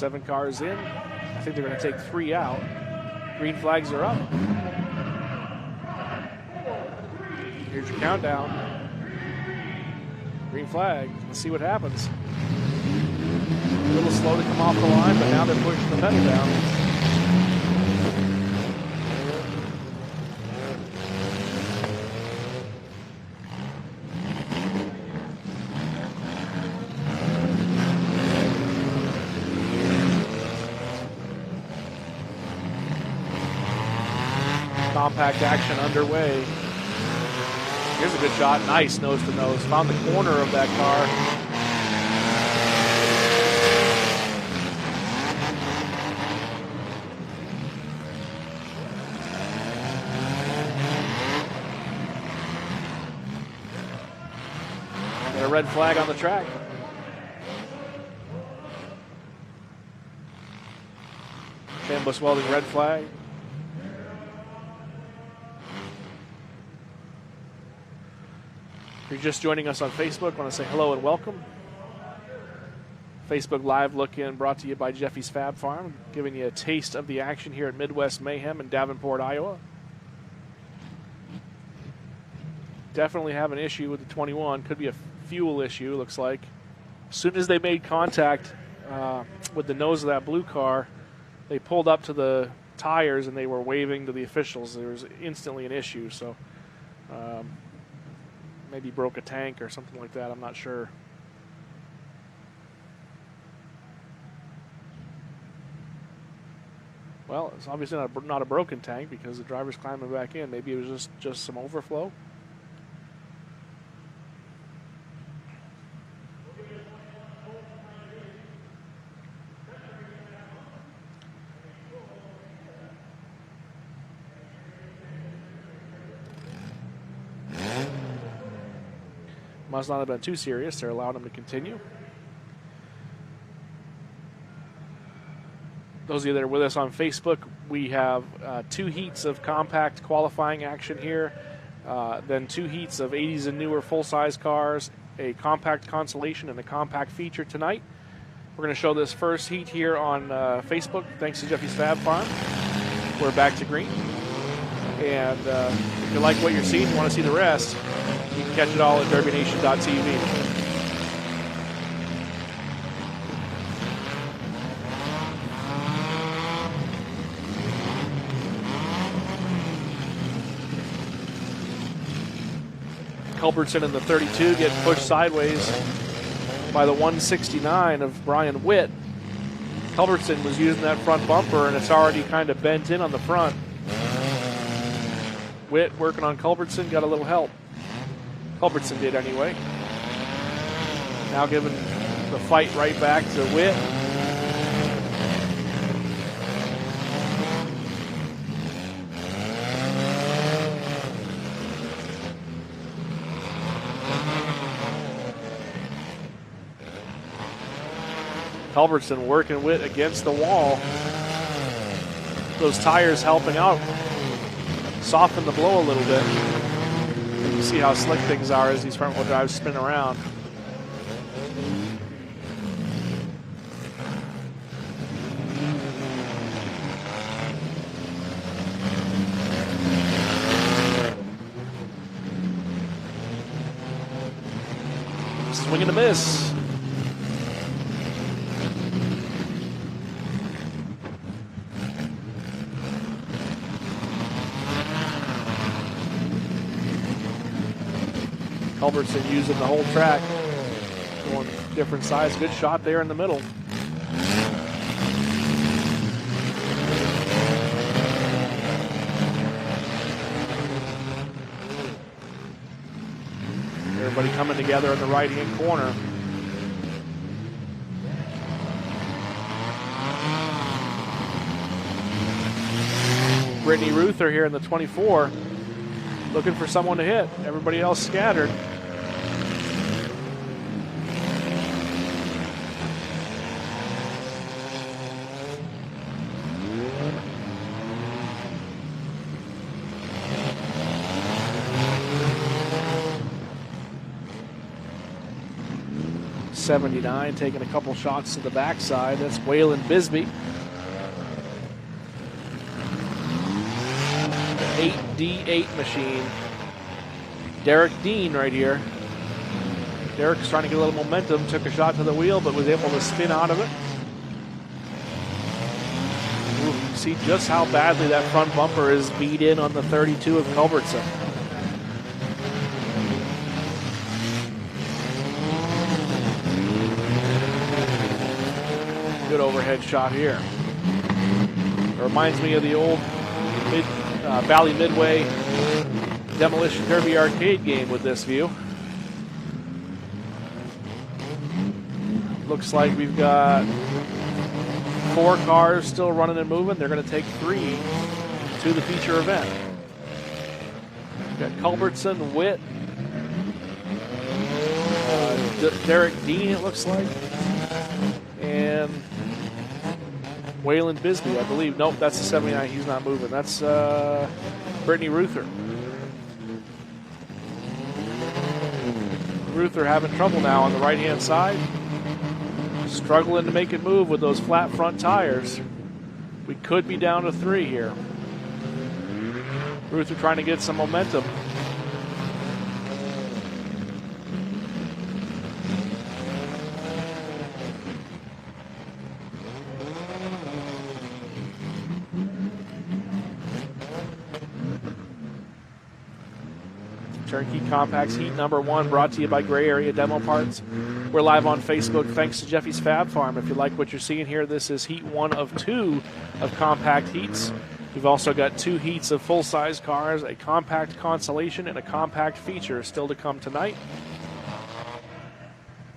7 cars in. I think they're going to take 3 out. Green flags are up. Here's your countdown. Green flag. Let's see what happens. A little slow to come off the line, but now they're pushing the pedal down. Compact action underway. Here's a good shot. Nice nose to nose. Found the corner of that car. Got a red flag on the track. Chambus Welding red flag. If you're just joining us on Facebook, I want to say hello and welcome. Facebook Live look-in brought to you by Jeffy's Fab Farm, giving you a taste of the action here at Midwest Mayhem in Davenport, Iowa. Definitely have an issue with the 21. Could be a fuel issue, looks like. As soon as they made contact with the nose of that blue car, they pulled up to the tires and they were waving to the officials. There was instantly an issue, so maybe broke a tank or something like that. I'm not sure. Well, it's obviously not a broken tank because the driver's climbing back in. Maybe it was just some overflow. Must not have been too serious. They're allowing him to continue. Those of you that are with us on Facebook, we have 2 heats of compact qualifying action here, then 2 heats of 80s and newer full-size cars, a compact consolation and a compact feature tonight. We're going to show this first heat here on Facebook, thanks to Jeffy's Fab Farm. We're back to green. And if you like what you're seeing, you want to see the rest, you can catch it all at derbynation.tv. Culbertson in the 32 getting pushed sideways by the 169 of Brian Witt. Culbertson was using that front bumper, and it's already kind of bent in on the front. Witt working on Culbertson, got a little help. Culbertson did anyway. Now giving the fight right back to Witt. Culbertson working Witt against the wall. Those tires helping out. Soften the blow a little bit. You see how slick things are as these front wheel drives spin around. Swing and a miss. Culbertson using the whole track, going different sides. Good shot there in the middle. Everybody coming together in the right-hand corner. Brittany Ruther here in the 24, looking for someone to hit. Everybody else scattered. 79 taking a couple shots to the backside. That's Waylon Bisbee. The 8D8 machine. Derek Dean right here. Derek's trying to get a little momentum, took a shot to the wheel, but was able to spin out of it. Ooh, you can see just how badly that front bumper is beat in on the 32 of Culbertson. Good overhead shot here. It reminds me of the old Valley Midway Demolition Derby arcade game with this view. Looks like we've got 4 cars still running and moving. They're going to take 3 to the feature event. We've got Culbertson, Witt, Derek Dean, it looks like, and Waylon Bisbee, I believe. Nope, that's the 79. He's not moving. That's Brittany Ruther. Ruther having trouble now on the right-hand side. Struggling to make it move with those flat front tires. We could be down to 3 here. Ruther trying to get some momentum. Turnkey Compacts Heat number 1 brought to you by Gray Area Demo Parts. We're live on Facebook thanks to Jeffy's Fab Farm. If you like what you're seeing here, this is Heat 1 of 2 of compact heats. We've also got 2 heats of full-size cars, a compact consolation, and a compact feature still to come tonight.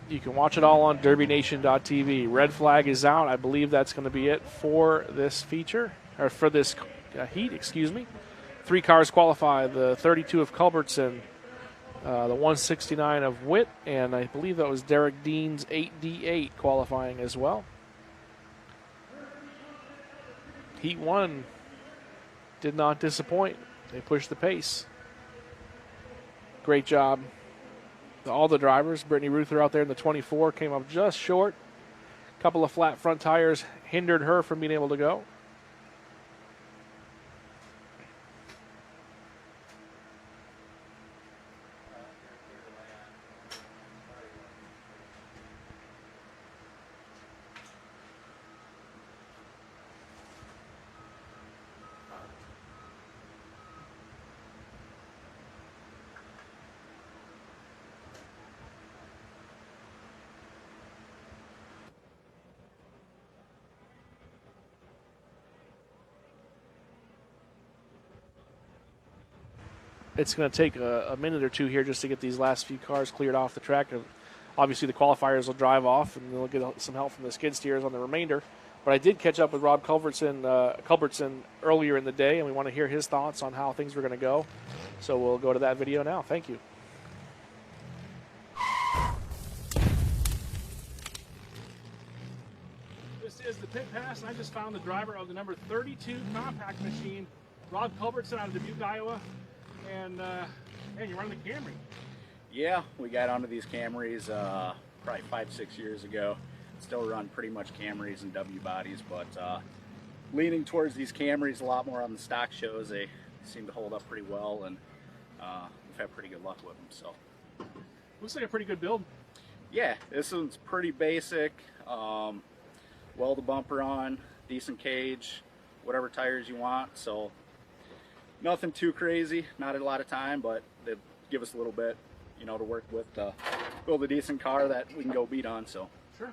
You can watch it all on DerbyNation.tv. Red flag is out. I believe that's going to be it for this feature, or for this heat, excuse me. 3 cars qualify, the 32 of Culbertson, the 169 of Witt, and I believe that was Derek Dean's 8D8 qualifying as well. Heat 1 did not disappoint. They pushed the pace. Great job. All the drivers. Brittany Ruther out there in the 24 came up just short. A couple of flat front tires hindered her from being able to go. It's going to take a minute or 2 here just to get these last few cars cleared off the track. Obviously, the qualifiers will drive off, and they'll get some help from the skid steers on the remainder. But I did catch up with Rob Culbertson earlier in the day, and we want to hear his thoughts on how things were going to go. So we'll go to that video now. Thank you. This is the pit pass, and I just found the driver of the number 32 compact machine, Rob Culbertson out of Dubuque, Iowa. And man, you're running the Camry. Yeah, we got onto these Camrys probably 5-6 years ago. Still run pretty much Camrys and W bodies, but leaning towards these Camrys a lot more on the stock shows. They seem to hold up pretty well, and we've had pretty good luck with them. So looks like a pretty good build. Yeah, this one's pretty basic. Weld the bumper on, decent cage, whatever tires you want. So nothing too crazy, not a lot of time, but they give us a little bit, you know, to work with to build a decent car that we can go beat on. So sure.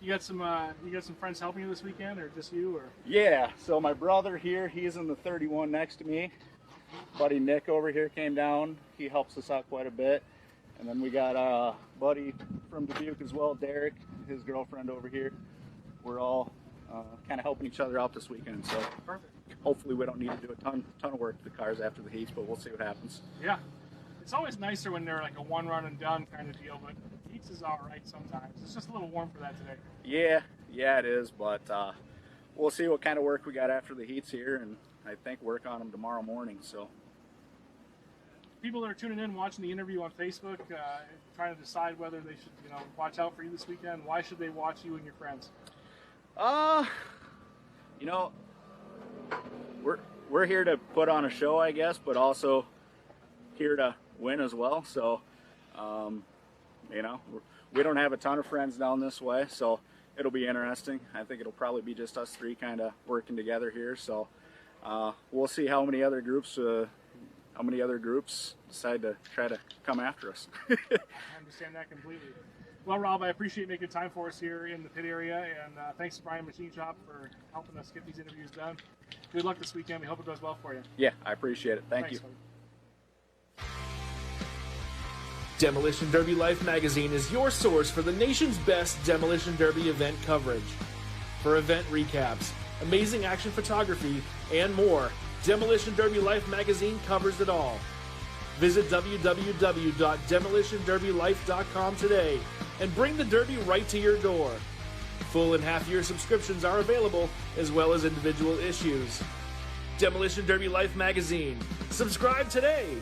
You got some friends helping you this weekend, or just you? Or yeah, so my brother here, he's in the 31 next to me. Buddy Nick over here came down. He helps us out quite a bit. And then we got a buddy from Dubuque as well, Derek, his girlfriend over here. We're all kind of helping each other out this weekend. So perfect. Hopefully we don't need to do a ton of work to the cars after the heats, but we'll see what happens. Yeah. It's always nicer when they're like a one run and done kind of deal, but heats is all right sometimes. It's just a little warm for that today. Yeah, it is, but we'll see what kind of work we got after the heats here, and I think work on them tomorrow morning. So people that are tuning in, watching the interview on Facebook, trying to decide whether they should, watch out for you this weekend, why should they watch you and your friends? We're here to put on a show, I guess, but also here to win as well. So, we don't have a ton of friends down this way, so it'll be interesting. I think it'll probably be just us three kind of working together here. So, we'll see how many other groups decide to try to come after us. I understand that completely. Well, Rob, I appreciate making time for us here in the pit area, and thanks to Brian Machine Shop for helping us get these interviews done. Good luck this weekend. We hope it goes well for you. Yeah, I appreciate it. Thanks, you. Buddy. Demolition Derby Life magazine is your source for the nation's best Demolition Derby event coverage. For event recaps, amazing action photography, and more, Demolition Derby Life magazine covers it all. Visit www.demolitionderbylife.com today and bring the Derby right to your door. Full and half-year subscriptions are available, as well as individual issues. Demolition Derby Life magazine. Subscribe today.